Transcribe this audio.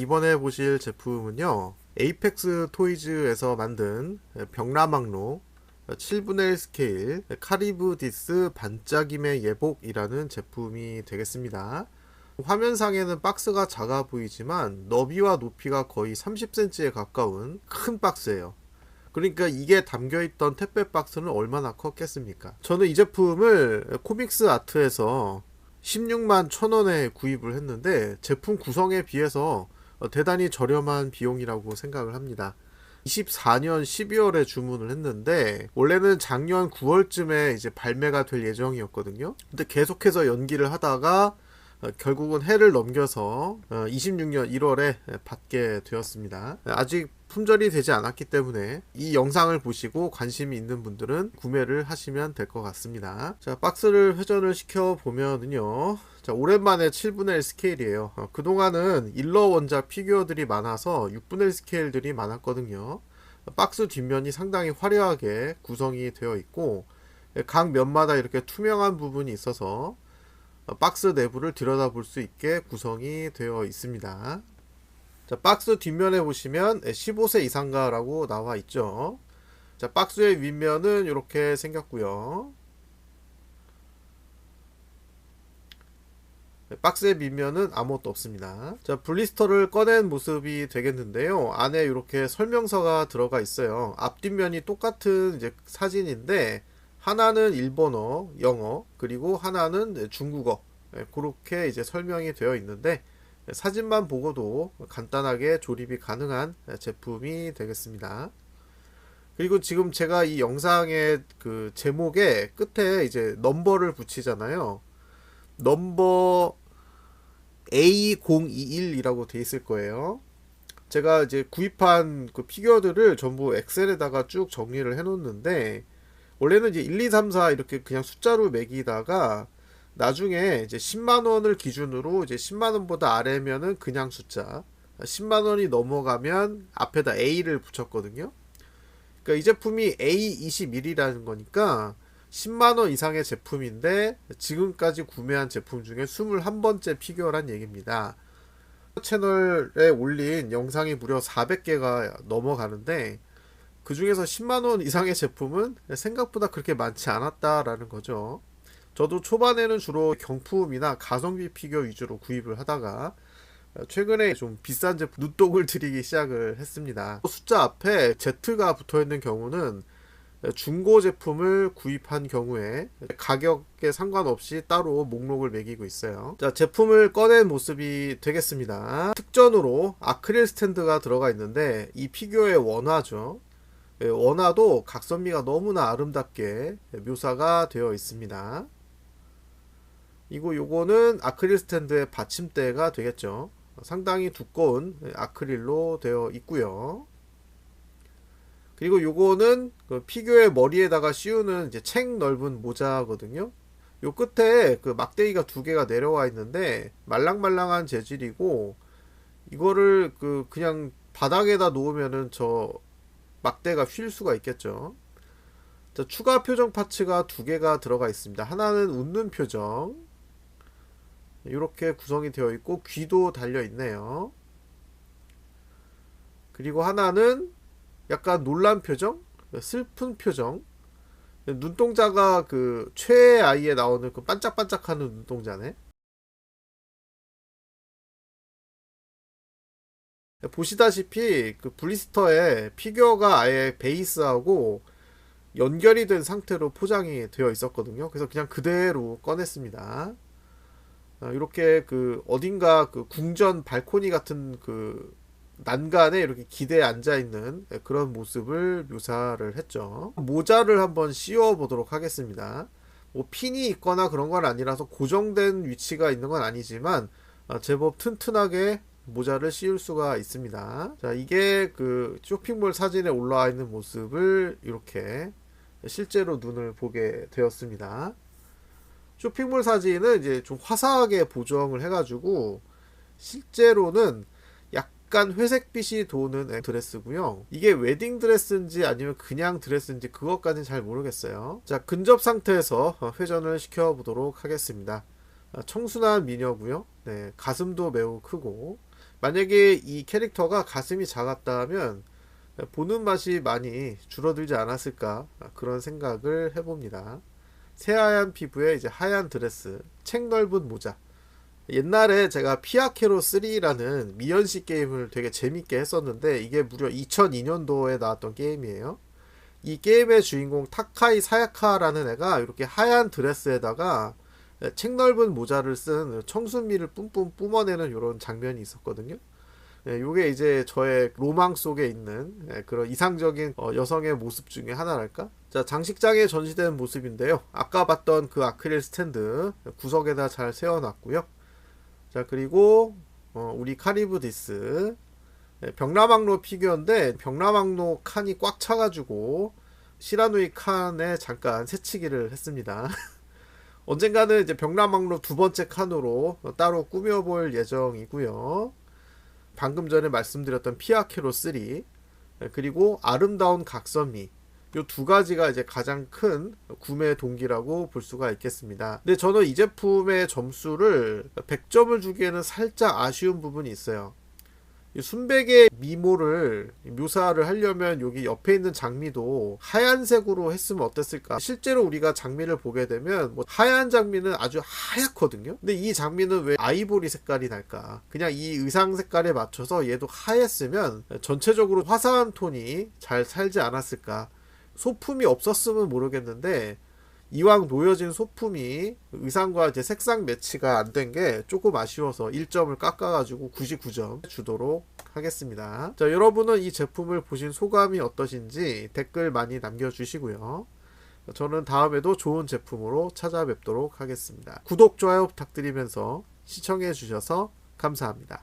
이번에 보실 제품은요, 에이펙스 토이즈에서 만든 벽라망로 7분의 1 스케일 카리브 디스 반짝임의 예복이라는 제품이 되겠습니다. 화면상에는 박스가 작아 보이지만 너비와 높이가 거의 30cm에 가까운 큰 박스예요. 그러니까 이게 담겨있던 택배 박스는 얼마나 컸겠습니까? 저는 이 제품을 코믹스 아트에서 16만 1,000원에 구입을 했는데 제품 구성에 비해서 대단히 저렴한 비용이라고 생각을 합니다. 24년 12월에 주문을 했는데 원래는 작년 9월쯤에 이제 발매가 될 예정이었거든요. 근데 계속해서 연기를 하다가 결국은 해를 넘겨서 26년 1월에 받게 되었습니다. 아직 품절이 되지 않았기 때문에 이 영상을 보시고 관심이 있는 분들은 구매를 하시면 될 것 같습니다. 자, 박스를 회전을 시켜 보면은요, 자, 오랜만에 7분의 1 스케일이에요. 그동안은 일러 원작 피규어들이 많아서 6분의 1 스케일들이 많았거든요. 박스 뒷면이 상당히 화려하게 구성이 되어 있고 각 면마다 이렇게 투명한 부분이 있어서 박스 내부를 들여다볼 수 있게 구성이 되어 있습니다. 자, 박스 뒷면에 보시면 15세 이상가라고 나와 있죠. 자, 박스의 윗면은 이렇게 생겼고요. 박스의 밑면은 아무것도 없습니다. 자, 블리스터를 꺼낸 모습이 되겠는데요. 안에 이렇게 설명서가 들어가 있어요. 앞뒷면이 똑같은 이제 사진인데 하나는 일본어, 영어, 그리고 하나는 중국어. 그렇게 이제 설명이 되어 있는데 사진만 보고도 간단하게 조립이 가능한 제품이 되겠습니다. 그리고 지금 제가 이 영상의 그 제목에 끝에 이제 넘버를 붙이잖아요. 넘버 A021이라고 돼 있을 거예요. 제가 이제 구입한 그 피규어들을 전부 엑셀에다가 쭉 정리를 해 놓는데 원래는 이제 1, 2, 3, 4 이렇게 그냥 숫자로 매기다가 나중에 이제 10만원을 기준으로 이제 10만원보다 아래면은 그냥 숫자, 10만원이 넘어가면 앞에다 A를 붙였거든요. 그러니까 이 제품이 A21이라는 거니까 10만원 이상의 제품인데 지금까지 구매한 제품 중에 21번째 피규어란 얘기입니다. 채널에 올린 영상이 무려 400개가 넘어가는데 그 중에서 10만원 이상의 제품은 생각보다 그렇게 많지 않았다라는 거죠. 저도 초반에는 주로 경품이나 가성비 피규어 위주로 구입을 하다가 최근에 좀 비싼 제품 눈독을 들이기 시작을 했습니다. 숫자 앞에 Z가 붙어있는 경우는 중고 제품을 구입한 경우에 가격에 상관없이 따로 목록을 매기고 있어요. 자, 제품을 꺼낸 모습이 되겠습니다. 특전으로 아크릴 스탠드가 들어가 있는데 이 피규어의 원화죠. 원화도 각선미가 너무나 아름답게 묘사가 되어 있습니다. 이거 요거는 아크릴 스탠드의 받침대가 되겠죠. 상당히 두꺼운 아크릴로 되어 있고요. 그리고 요거는 그 피규어의 머리에다가 씌우는 이제 책 넓은 모자거든요. 요 끝에 그 막대기가 두 개가 내려와 있는데 말랑말랑한 재질이고 이거를 그냥 바닥에다 놓으면은 저 막대가 휠 수가 있겠죠. 자, 추가 표정 파츠가 두 개가 들어가 있습니다. 하나는 웃는 표정, 이렇게 구성이 되어 있고 귀도 달려 있네요. 그리고 하나는 약간 놀란 표정, 슬픈 표정. 눈동자가 그 최애 아이에 나오는 그 반짝반짝하는 눈동자네. 보시다시피 그 블리스터에 피규어가 아예 베이스하고 연결이 된 상태로 포장이 되어 있었거든요. 그래서 그냥 그대로 꺼냈습니다. 이렇게 그 어딘가 그 궁전 발코니 같은 그 난간에 이렇게 기대에 앉아 있는 그런 모습을 묘사를 했죠. 모자를 한번 씌워 보도록 하겠습니다. 뭐 핀이 있거나 그런 건 아니라서 고정된 위치가 있는 건 아니지만 제법 튼튼하게 모자를 씌울 수가 있습니다. 자, 이게 그 쇼핑몰 사진에 올라와 있는 모습을 이렇게 실제로 눈을 보게 되었습니다. 쇼핑몰 사진은 이제 좀 화사하게 보정을 해가지고 실제로는 약간 회색빛이 도는 드레스고요. 이게 웨딩 드레스인지 아니면 그냥 드레스인지 그것까지는 잘 모르겠어요. 자, 근접 상태에서 회전을 시켜 보도록 하겠습니다. 청순한 미녀고요. 네, 가슴도 매우 크고 만약에 이 캐릭터가 가슴이 작았다면 보는 맛이 많이 줄어들지 않았을까 그런 생각을 해봅니다. 새하얀 피부에 이제 하얀 드레스, 책 넓은 모자. 옛날에 제가 피아케로 3라는 미연씨 게임을 되게 재밌게 했었는데 이게 무려 2002년도에 나왔던 게임이에요. 이 게임의 주인공 타카이 사야카라는 애가 이렇게 하얀 드레스에다가 책 넓은 모자를 쓴 청순미를 뿜뿜 뿜어내는 이런 장면이 있었거든요. 요게 이제 저의 로망 속에 있는 그런 이상적인 여성의 모습 중에 하나랄까? 자, 장식장에 전시된 모습인데요. 아까 봤던 그 아크릴 스탠드 구석에다 잘 세워놨고요. 자, 그리고 우리 카리브디스 벽라망로 피규어인데 벽라망로 칸이 꽉 차가지고 시라누이 칸에 잠깐 새치기를 했습니다. 언젠가는 이제 벽라망로 두 번째 칸으로 따로 꾸며볼 예정이고요. 방금 전에 말씀드렸던 피아케로 3 그리고 아름다운 각선미 요 두 가지가 이제 가장 큰 구매 동기라고 볼 수가 있겠습니다. 근데 저는 이 제품의 점수를 100점을 주기에는 살짝 아쉬운 부분이 있어요. 이 순백의 미모를 묘사를 하려면 여기 옆에 있는 장미도 하얀색으로 했으면 어땠을까. 실제로 우리가 장미를 보게 되면 뭐 하얀 장미는 아주 하얗거든요. 근데 이 장미는 왜 아이보리 색깔이 날까. 그냥 이 의상 색깔에 맞춰서 얘도 하였으면 전체적으로 화사한 톤이 잘 살지 않았을까. 소품이 없었으면 모르겠는데 이왕 놓여진 소품이 의상과 이제 색상 매치가 안 된 게 조금 아쉬워서 1점을 깎아가지고 99점 주도록 하겠습니다. 자, 여러분은 이 제품을 보신 소감이 어떠신지 댓글 많이 남겨주시고요. 저는 다음에도 좋은 제품으로 찾아뵙도록 하겠습니다. 구독, 좋아요 부탁드리면서 시청해주셔서 감사합니다.